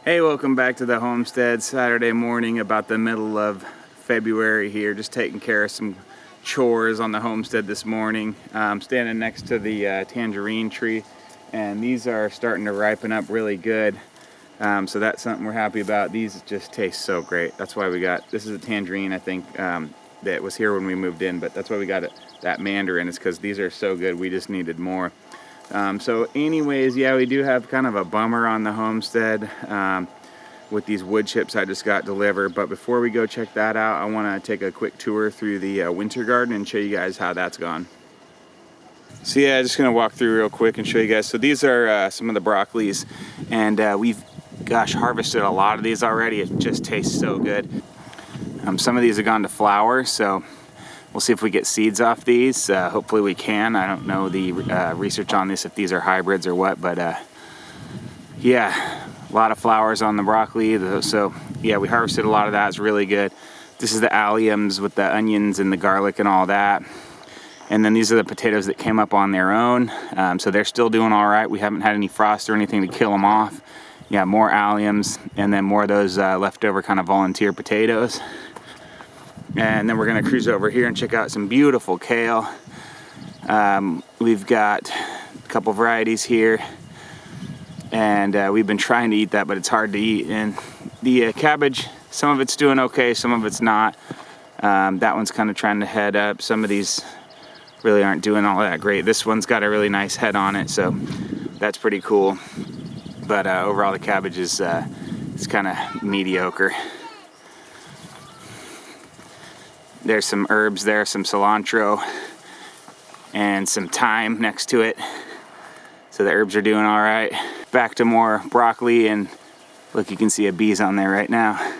Hey, welcome back to the Homestead. Saturday morning, about the middle of February here, just taking care of some chores on the homestead this morning. I'm standing next to the tangerine tree, and these are starting to ripen up really good. So that's something we're happy about. These just taste so great. That's why we got, this is a tangerine, I think, that was here when we moved in, but that's why we got that mandarin, is because these are so good. We just needed more. So anyways, yeah, we do have kind of a bummer on the homestead with these wood chips I just got delivered. But before we go check that out, I want to take a quick tour through the winter garden and show you guys how that's gone. So yeah, I'm just going to walk through real quick and show you guys. So these are some of the broccolis, and we've, harvested a lot of these already. It just tastes so good. Some of these have gone to flower, so we'll see if we get seeds off these. Hopefully we can. I don't know the research on this, if these are hybrids or what, but yeah, a lot of flowers on the broccoli. So yeah, we harvested a lot of that. It's really good. This is the alliums with the onions and the garlic and all that. And then these are the potatoes that came up on their own. So they're still doing all right. We haven't had any frost or anything to kill them off. Yeah, more alliums, and then more of those leftover kind of volunteer potatoes. And then we're gonna cruise over here and check out some beautiful kale. We've got a couple varieties here, and we've been trying to eat that, but it's hard to eat. And the cabbage, some of it's doing okay, some of it's not. That one's kind of trying to head up. Some of these really aren't doing all that great. This one's got a really nice head on it, so that's pretty cool. But overall, the cabbage is it's kind of mediocre. There's some herbs there, some cilantro and some thyme next to it. So the herbs are doing all right. Back to more broccoli, and look, you can see a bee's on there right now.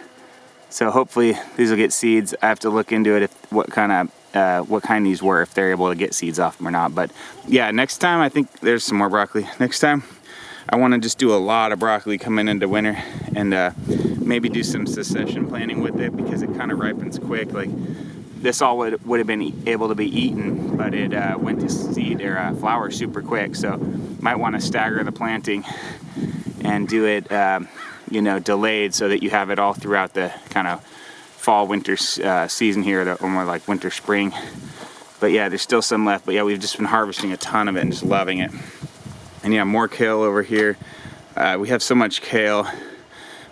So hopefully these will get seeds. I have to look into it, if what kind these were, if they're able to get seeds off them or not. But yeah, next time, I think there's some more broccoli. Next time I want to just do a lot of broccoli coming into winter, and maybe do some succession planting with it, because it kind of ripens quick. Like this all would have been able to be eaten, but it went to seed or flower super quick. So might want to stagger the planting and do it delayed, so that you have it all throughout the kind of fall winter season here, or more like winter spring. But yeah, there's still some left. But yeah, we've just been harvesting a ton of it and just loving it. And yeah, more kale over here. We have so much kale,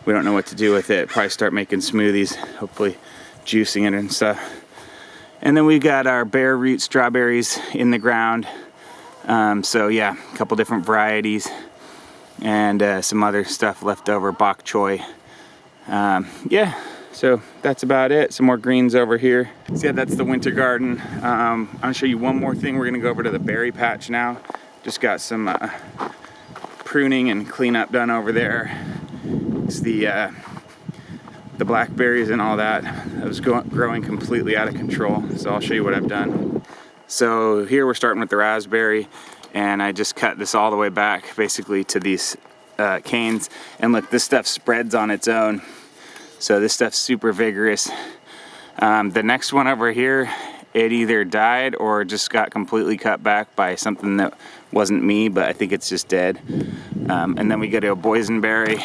we don't know what to do with it. Probably start making smoothies, hopefully juicing it and stuff. And then we've got our bare root strawberries in the ground. So yeah, a couple different varieties, and some other stuff left over, bok choy. Yeah, so that's about it. Some more greens over here. So yeah, that's the winter garden. I'm gonna show you one more thing. We're gonna go over to the berry patch now. Just got some pruning and cleanup done over there. It's the blackberries and all that. It was growing completely out of control. So I'll show you what I've done. So here we're starting with the raspberry, and I just cut this all the way back basically to these canes. And look, this stuff spreads on its own. So this stuff's super vigorous. The next one over here, it either died or just got completely cut back by something that wasn't me, but I think it's just dead. And then we go to a boysenberry,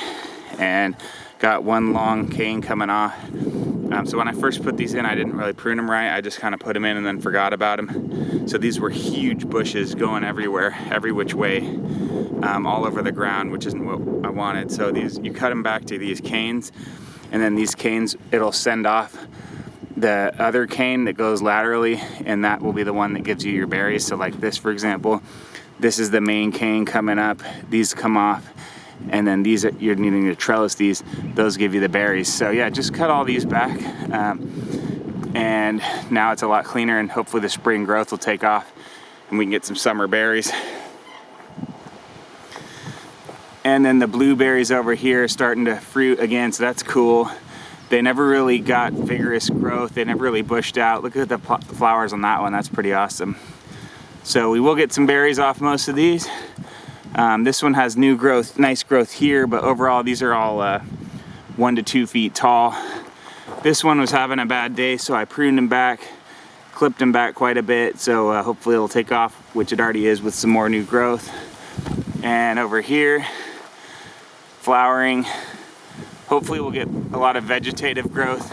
and got one long cane coming off. So when I first put these in, I didn't really prune them right. I just kind of put them in and then forgot about them. So these were huge bushes going everywhere, every which way, all over the ground, which isn't what I wanted. So these, you cut them back to these canes, and then these canes, it'll send off the other cane that goes laterally, and that will be the one that gives you your berries. So like this, for example, this is the main cane coming up. These come off, and then these, you're needing to trellis these. Those give you the berries. So yeah, just cut all these back, and now it's a lot cleaner, and hopefully the spring growth will take off and we can get some summer berries. And then the blueberries over here are starting to fruit again, so that's cool. They never really got vigorous growth. They never really bushed out. Look at the flowers on that one. That's pretty awesome. So we will get some berries off most of these. This one has new growth, nice growth here, but overall these are all 1 to 2 feet tall. This one was having a bad day, so I pruned him back, clipped him back quite a bit, so hopefully it'll take off, which it already is with some more new growth. And over here, flowering, hopefully we'll get a lot of vegetative growth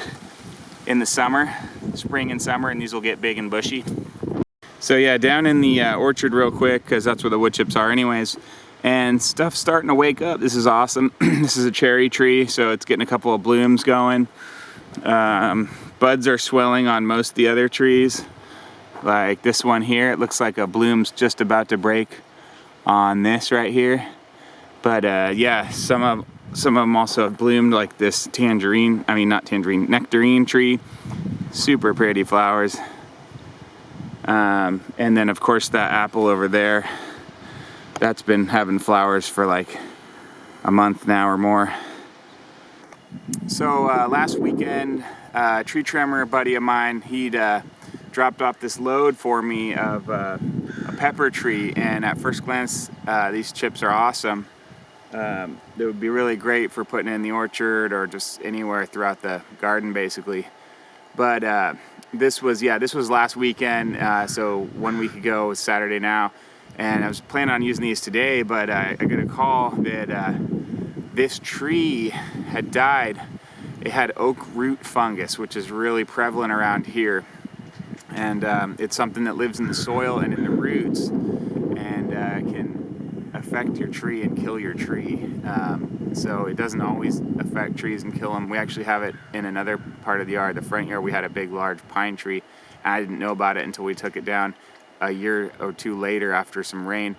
in the summer, spring and summer, and these will get big and bushy. So yeah, down in the orchard real quick, because that's where the wood chips are anyways, and stuff's starting to wake up. This is awesome. This is a cherry tree, so it's getting a couple of blooms going. Buds are swelling on most of the other trees. Like this one here, it looks like a bloom's just about to break on this right here. But yeah, some of them also have bloomed, like this nectarine tree. Super pretty flowers. And then of course that apple over there, that's been having flowers for like a month now or more. So last weekend, a tree trimmer buddy of mine, he'd dropped off this load for me of a pepper tree, and at first glance these chips are awesome. They would be really great for putting in the orchard or just anywhere throughout the garden basically. But this was last weekend, so 1 week ago, it's Saturday now, and I was planning on using these today, but I got a call that this tree had died. It had oak root fungus, which is really prevalent around here, and it's something that lives in the soil and in the roots, and can affect your tree and kill your tree. So it doesn't always affect trees and kill them. We actually have it in another part of the yard, the front yard. We had a big large pine tree, and I didn't know about it until we took it down a year or two later after some rain.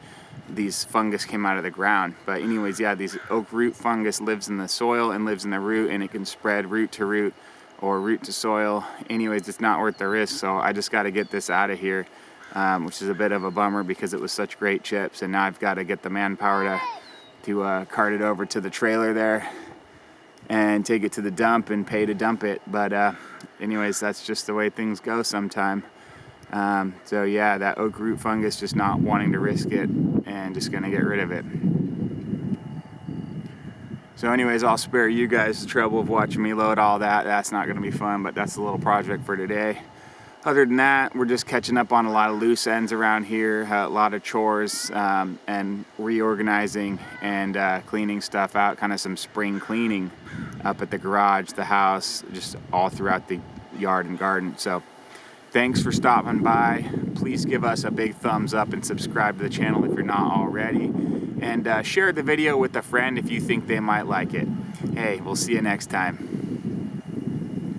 These fungus came out of the ground. But anyways, yeah, these oak root fungus lives in the soil and lives in the root, and it can spread root to root or root to soil. Anyways, it's not worth the risk, so I just got to get this out of here, which is a bit of a bummer because it was such great chips, and now I've got to get the manpower to cart it over to the trailer there and take it to the dump and pay to dump it. But anyways, that's just the way things go sometime. So yeah, that oak root fungus, just not wanting to risk it and just gonna get rid of it. So anyways, I'll spare you guys the trouble of watching me load all that. That's not gonna be fun, but that's a little project for today. Other than that, we're just catching up on a lot of loose ends around here, a lot of chores, and reorganizing and cleaning stuff out, kind of some spring cleaning up at the garage, the house, just all throughout the yard and garden. So thanks for stopping by. Please give us a big thumbs up and subscribe to the channel if you're not already. And share the video with a friend if you think they might like it. Hey, we'll see you next time.